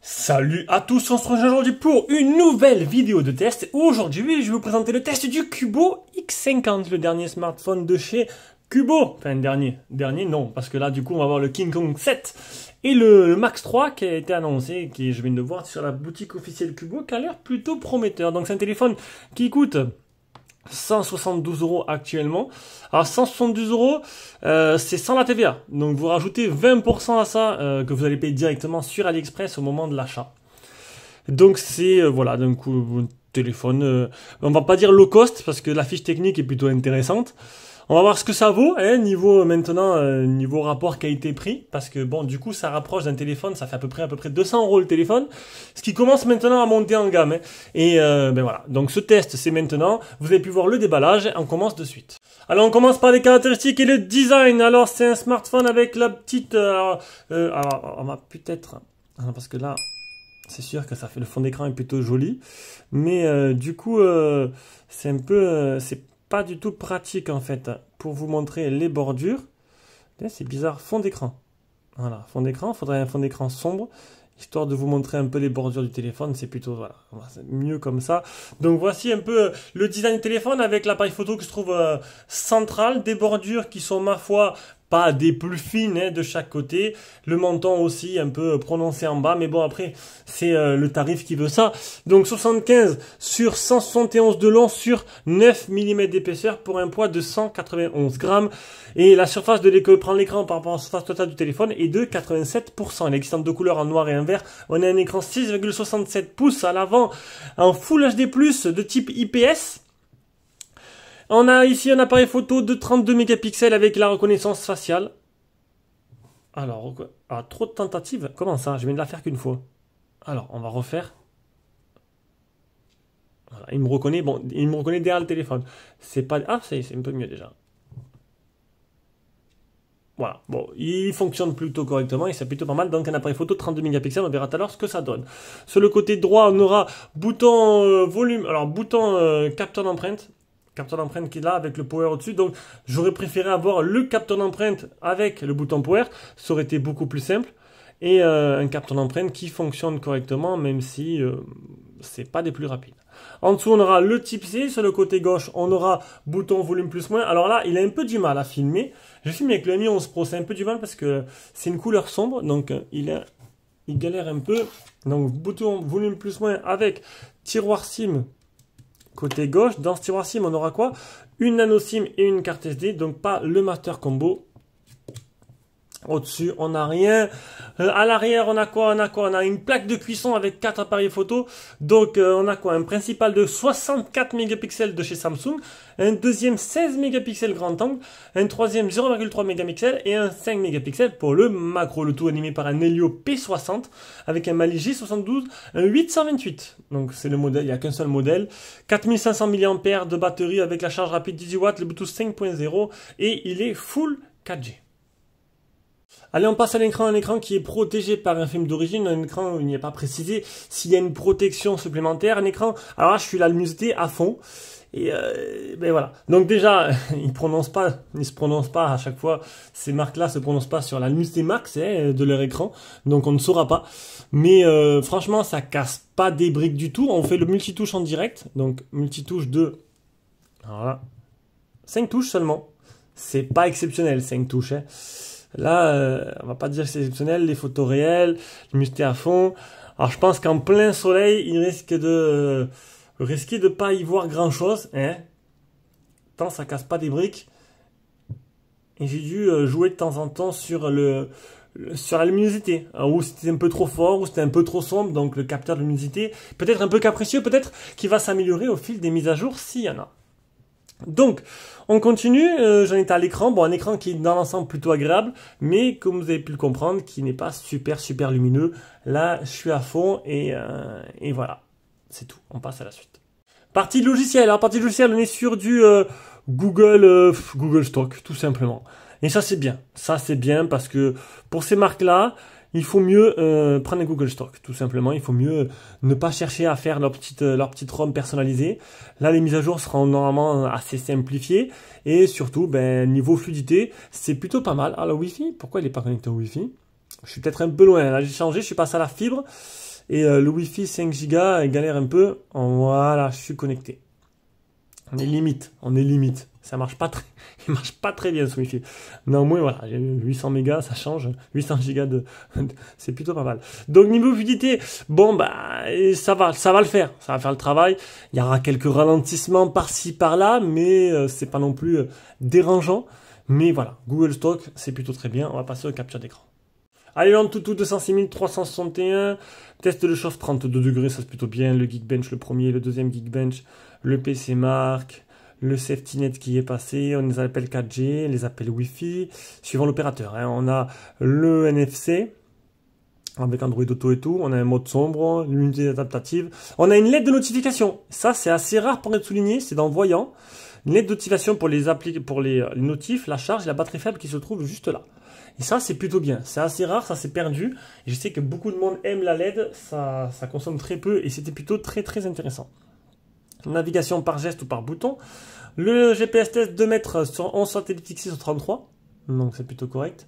Salut à tous, on se retrouve aujourd'hui pour une nouvelle vidéo de test. Aujourd'hui, je vais vous présenter le test du Cubo X50, le dernier smartphone de chez Cubo. Enfin, dernier non, parce que là, du coup, on va voir le King Kong 7 et le Max 3 qui a été annoncé, qui je viens de voir sur la boutique officielle Cubo, qui a l'air plutôt prometteur. Donc, c'est un téléphone qui coûte 172 € actuellement. Alors 172 €, c'est sans la TVA. Donc vous rajoutez 20% à ça que vous allez payer directement sur AliExpress au moment de l'achat. Donc c'est voilà, d'un coup un téléphone, on va pas dire low cost parce que la fiche technique est plutôt intéressante. On va voir ce que ça vaut, hein, niveau maintenant, niveau rapport qualité-prix, parce que bon, du coup, ça rapproche d'un téléphone, ça fait à peu près 200 € le téléphone, ce qui commence maintenant à monter en gamme. Hein. Et ben voilà, donc ce test, c'est maintenant. Vous avez pu voir le déballage, on commence de suite. Alors, on commence par les caractéristiques et le design. Alors, c'est un smartphone avec la petite. Alors, on va peut-être, parce que là, c'est sûr que ça fait le fond d'écran est plutôt joli, mais du coup, c'est un peu, c'est pas du tout pratique en fait pour vous montrer les bordures. C'est bizarre, fond d'écran. Voilà, fond d'écran, faudrait un fond d'écran sombre histoire de vous montrer un peu les bordures du téléphone, c'est plutôt voilà, c'est mieux comme ça. Donc voici un peu le design du téléphone avec l'appareil photo qui se trouve central, des bordures qui sont ma foi pas des plus fines hein, de chaque côté, le menton aussi un peu prononcé en bas, mais bon après c'est le tarif qui veut ça. Donc 75 sur 171 de long sur 9 mm d'épaisseur pour un poids de 191 grammes. Et la surface de l'écran par rapport à la surface totale du téléphone est de 87%. Elle existe en deux couleurs, en noir et en vert. On a un écran 6,67 pouces à l'avant en Full HD+, de type IPS. On a ici un appareil photo de 32 mégapixels avec la reconnaissance faciale. Alors, trop de tentatives. Comment ça? Je viens de la faire qu'une fois. Alors, on va refaire. Voilà, il me reconnaît. Bon, il me reconnaît derrière le téléphone. C'est pas. Ah, c'est un peu mieux déjà. Voilà, bon, il fonctionne plutôt correctement et c'est plutôt pas mal. Donc un appareil photo 32 mégapixels, on verra tout à l'heure ce que ça donne. Sur le côté droit, on aura bouton volume, alors bouton capteur d'empreinte. Capteur d'empreinte qui est là avec le power au-dessus. Donc j'aurais préféré avoir le capteur d'empreinte avec le bouton power. Ça aurait été beaucoup plus simple. Et un capteur d'empreinte qui fonctionne correctement, même si c'est pas des plus rapides. En dessous, on aura le type C. Sur le côté gauche, on aura bouton volume plus moins. Alors là, il a un peu du mal à filmer. Je filme avec le Mi 11 Pro. C'est un peu du mal parce que c'est une couleur sombre. Donc il galère un peu. Donc bouton volume plus moins avec tiroir SIM. Côté gauche, dans ce tiroir SIM, on aura quoi? Une nano SIM et une carte SD, donc pas le master combo. Au-dessus, on n'a rien. À l'arrière, on a quoi? On a une plaque de cuisson avec 4 appareils photo. Donc, on a quoi? Un principal de 64 mégapixels de chez Samsung. Un deuxième 16 mégapixels grand angle. Un troisième 0,3 mégapixels. Et un 5 mégapixels pour le macro. Le tout animé par un Helio P60 avec un Mali G72, un 828. Donc, c'est le modèle. Il n'y a qu'un seul modèle. 4500 mAh de batterie avec la charge rapide 18 watts, le Bluetooth 5.0. Et il est full 4G. Allez, on passe à l'écran, un écran qui est protégé par un film d'origine, un écran où il n'y a pas précisé s'il y a une protection supplémentaire, un écran, alors là je suis la luminosité à fond, et ben voilà. Donc déjà, il se prononce pas à chaque fois, ces marques-là se prononcent pas sur la luminosité max hein, de leur écran, donc on ne saura pas. Mais franchement, ça casse pas des briques du tout, on fait le multitouche en direct, donc multitouche de, alors là, 5 touches seulement, c'est pas exceptionnel 5 touches, hein. Là, on va pas dire que c'est exceptionnel, les photos réelles, luminosité à fond. Alors je pense qu'en plein soleil, il risque de pas y voir grand chose, hein. Tant ça casse pas des briques. Et j'ai dû jouer de temps en temps sur la luminosité, où c'était un peu trop fort, où c'était un peu trop sombre, donc le capteur de luminosité, peut-être un peu capricieux, peut-être qu'il va s'améliorer au fil des mises à jour s'il y en a. Donc, on continue, j'en étais à l'écran, bon un écran qui est dans l'ensemble plutôt agréable, mais comme vous avez pu le comprendre, qui n'est pas super lumineux. Là, je suis à fond et voilà, c'est tout, on passe à la suite. Partie logicielle, alors partie logicielle, on est sur du Google Stock, tout simplement. Et ça c'est bien. Ça c'est bien parce que pour ces marques-là, il faut mieux prendre un Google Stock, tout simplement. Il faut mieux ne pas chercher à faire leur petite ROM personnalisée. Là, les mises à jour seront normalement assez simplifiées. Et surtout, ben, niveau fluidité, c'est plutôt pas mal. Ah, le Wi-Fi, pourquoi il n'est pas connecté au Wi-Fi? Je suis peut-être un peu loin. Là, j'ai changé, je suis passé à la fibre. Et le Wi-Fi 5 Go galère un peu. Voilà, je suis connecté. On est limite. Ça marche pas très, il marche pas très bien ce Wi-Fi. Néanmoins, voilà, j'ai 800 mégas, ça change. 800 gigas c'est plutôt pas mal. Donc, niveau fluidité, bon, bah, ça va le faire. Ça va faire le travail. Il y aura quelques ralentissements par-ci, par-là, mais c'est pas non plus dérangeant. Mais voilà, Google Stock, c'est plutôt très bien. On va passer au capture d'écran. Allez, en tout 206 361. Test de chauffe 32 degrés, ça c'est plutôt bien. Le Geekbench, le premier, le deuxième Geekbench, le PC Mark, le SafetyNet qui est passé. On les appelle 4G, les appels Wi-Fi, suivant l'opérateur. Hein. On a le NFC avec Android Auto et tout. On a un mode sombre, l'unité adaptative. On a une LED de notification. Ça, c'est assez rare pour être souligné. C'est dans Voyant. Une LED de notification pour les notifs, la charge et la batterie faible qui se trouve juste là. Et ça, c'est plutôt bien. C'est assez rare, ça s'est perdu. Et je sais que beaucoup de monde aime la LED. Ça consomme très peu et c'était plutôt très très intéressant. Navigation par geste ou par bouton. Le GPS test 2 mètres sur 11 satellites fixés sur 33. Donc c'est plutôt correct.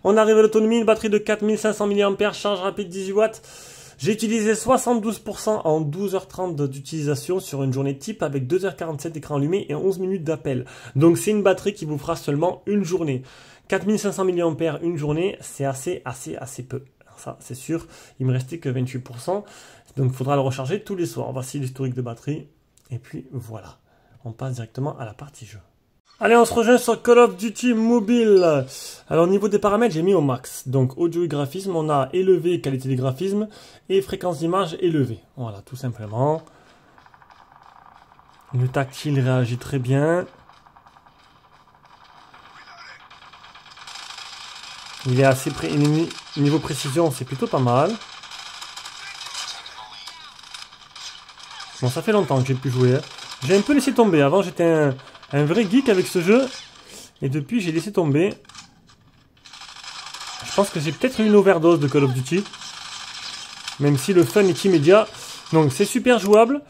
On arrive à l'autonomie, une batterie de 4500 mAh, charge rapide 18 watts. J'ai utilisé 72% en 12h30 d'utilisation sur une journée type avec 2h47 d'écran allumé et 11 minutes d'appel. Donc c'est une batterie qui vous fera seulement une journée. 4500 mAh une journée, c'est assez peu. Alors ça, c'est sûr, il me restait que 28%. Donc il faudra le recharger tous les soirs. Voici l'historique de batterie. Et puis voilà, on passe directement à la partie jeu. Allez, on se rejoint sur Call of Duty Mobile. Alors au niveau des paramètres, j'ai mis au max. Donc audio et graphisme, on a élevé qualité des graphismes et fréquence d'image élevée. Voilà, tout simplement. Le tactile réagit très bien. Il est assez niveau précision, c'est plutôt pas mal. Bon, ça fait longtemps que j'ai pu jouer. Hein. J'ai un peu laissé tomber. Avant, j'étais un vrai geek avec ce jeu. Et depuis, j'ai laissé tomber. Je pense que j'ai peut-être eu une overdose de Call of Duty. Même si le fun est immédiat. Donc, c'est super jouable.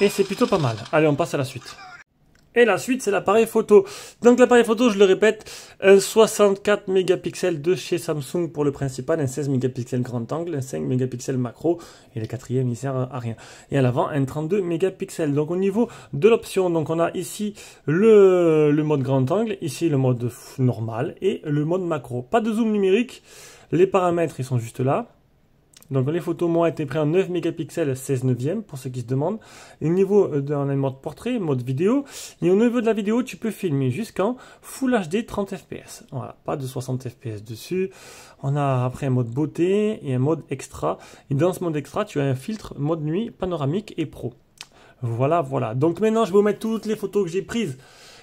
Et c'est plutôt pas mal. Allez, on passe à la suite. Et la suite, c'est l'appareil photo. Donc l'appareil photo, je le répète, un 64 mégapixels de chez Samsung pour le principal, un 16 mégapixels grand angle, un 5 mégapixels macro, et le quatrième, il sert à rien. Et à l'avant, un 32 mégapixels. Donc au niveau de l'option, donc on a ici le mode grand angle, ici le mode normal, et le mode macro. Pas de zoom numérique, les paramètres, ils sont juste là. Donc les photos m'ont été prises en 9 mégapixels 16 neuvième pour ceux qui se demandent. Et au niveau d'un mode portrait, mode vidéo, et au niveau de la vidéo, tu peux filmer jusqu'en Full HD 30 fps. Voilà, pas de 60 fps dessus. On a après un mode beauté et un mode extra. Et dans ce mode extra, tu as un filtre mode nuit, panoramique et pro. Voilà, voilà. Donc maintenant, je vais vous mettre toutes les photos que j'ai prises.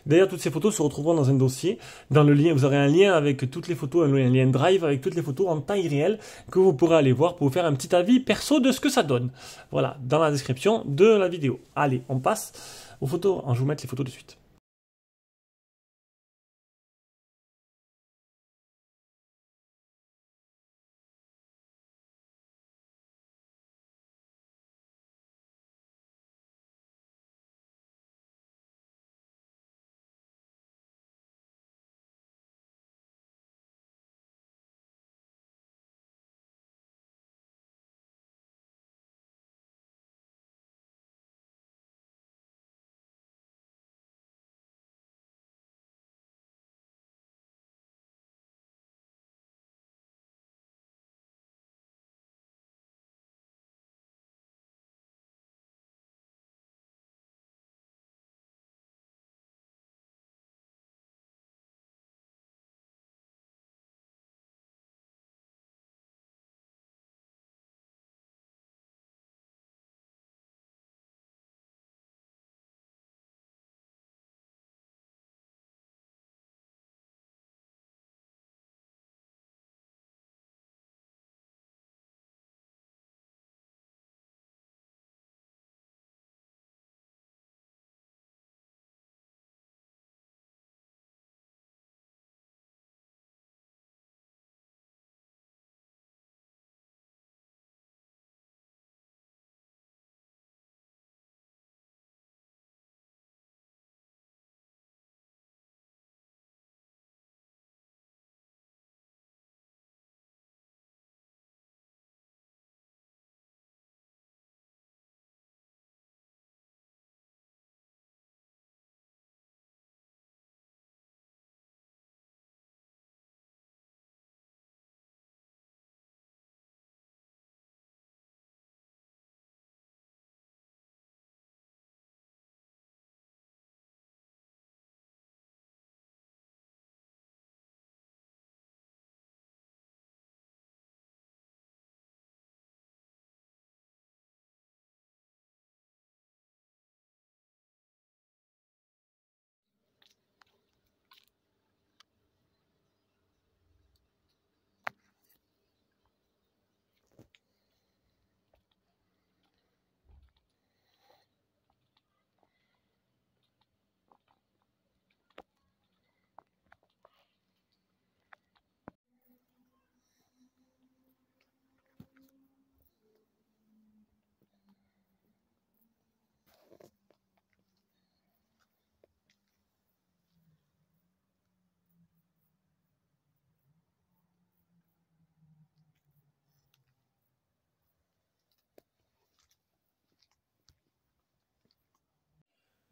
D'ailleurs, toutes ces photos se retrouveront dans un dossier. Dans le lien, vous aurez un lien avec toutes les photos, un lien Drive avec toutes les photos en taille réelle que vous pourrez aller voir pour vous faire un petit avis perso de ce que ça donne. Voilà, dans la description de la vidéo. Allez, on passe aux photos. Je vais vous mettre les photos de suite.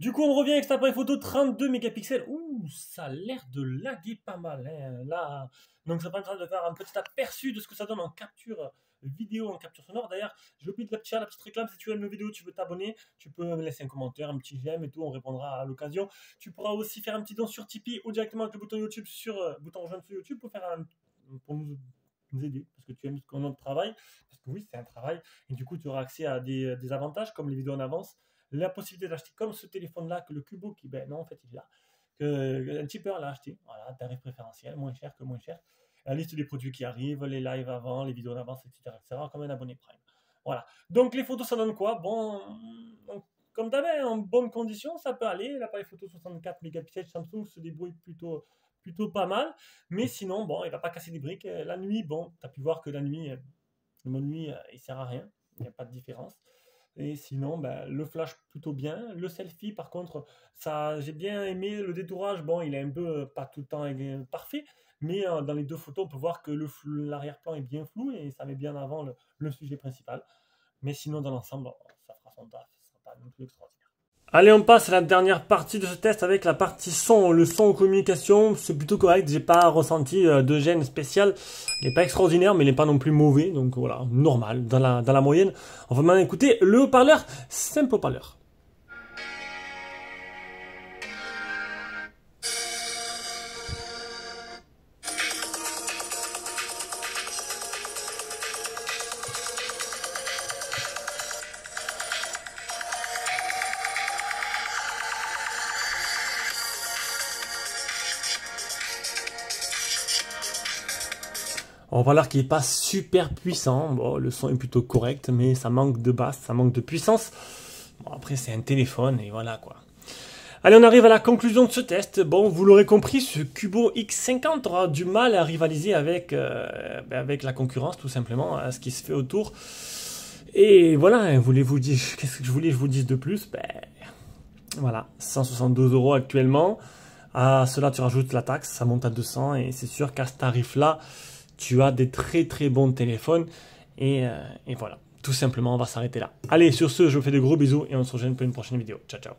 Du coup, on revient avec cet appareil photo 32 mégapixels. Ouh, ça a l'air de laguer pas mal, hein, là. Donc, ça permettra de faire un petit aperçu de ce que ça donne en capture vidéo, en capture sonore. D'ailleurs, j'ai oublié de la petite réclame. Si tu aimes nos vidéos, tu veux t'abonner, tu peux me laisser un commentaire, un petit j'aime et tout. On répondra à l'occasion. Tu pourras aussi faire un petit don sur Tipeee ou directement avec le bouton YouTube bouton rejoindre sur YouTube pour nous aider, parce que tu aimes notre travail, parce que oui, c'est un travail, et du coup, tu auras accès à des avantages comme les vidéos en avance, la possibilité d'acheter comme ce téléphone-là, que le Cubo, qui, ben non, en fait, il est là, qu'un tipeur l'a acheté, voilà, tarif préférentiel, moins cher que moins cher, la liste des produits qui arrivent, les lives avant, les vidéos en avance, etc., comme un abonné Prime. Voilà. Donc, les photos, ça donne quoi? Bon, comme d'habitude, en bonne condition, ça peut aller. L'appareil photo 64 mégapixels Samsung se débrouille plutôt pas mal. Mais sinon, bon, il va pas casser des briques. La nuit, bon, tu as pu voir que la nuit, le mode nuit, il sert à rien. Il n'y a pas de différence. Et sinon, ben, le flash plutôt bien. Le selfie, par contre, ça, j'ai bien aimé le détourage. Bon, il est un peu pas tout le temps parfait, mais dans les deux photos, on peut voir que l'arrière-plan est bien flou et ça met bien en avant le sujet principal. Mais sinon, dans l'ensemble, bon, ça fera son taf. Ce sera pas non plus extraordinaire. Allez, on passe à la dernière partie de ce test avec la partie son. Le son communication, c'est plutôt correct. J'ai pas ressenti de gêne spéciale. Il n'est pas extraordinaire, mais il n'est pas non plus mauvais. Donc voilà, normal, dans la moyenne. On va maintenant écouter le haut-parleur, simple haut-parleur. Haut-parleur qui n'est pas super puissant. Bon, le son est plutôt correct, mais ça manque de basse, ça manque de puissance. Bon, après, c'est un téléphone et voilà quoi. Allez, on arrive à la conclusion de ce test. Bon, vous l'aurez compris, ce Cubo X50 aura du mal à rivaliser avec la concurrence, tout simplement, à ce qui se fait autour. Et voilà, voulez-vous dire, qu'est-ce que je voulais que je vous dise de plus? Ben, voilà, 162 € actuellement. À cela, tu rajoutes la taxe, ça monte à 200 et c'est sûr qu'à ce tarif-là, tu as des très très bons téléphones et voilà, tout simplement on va s'arrêter là. Allez, sur ce, je vous fais de gros bisous et on se rejoint pour une prochaine vidéo. Ciao ciao.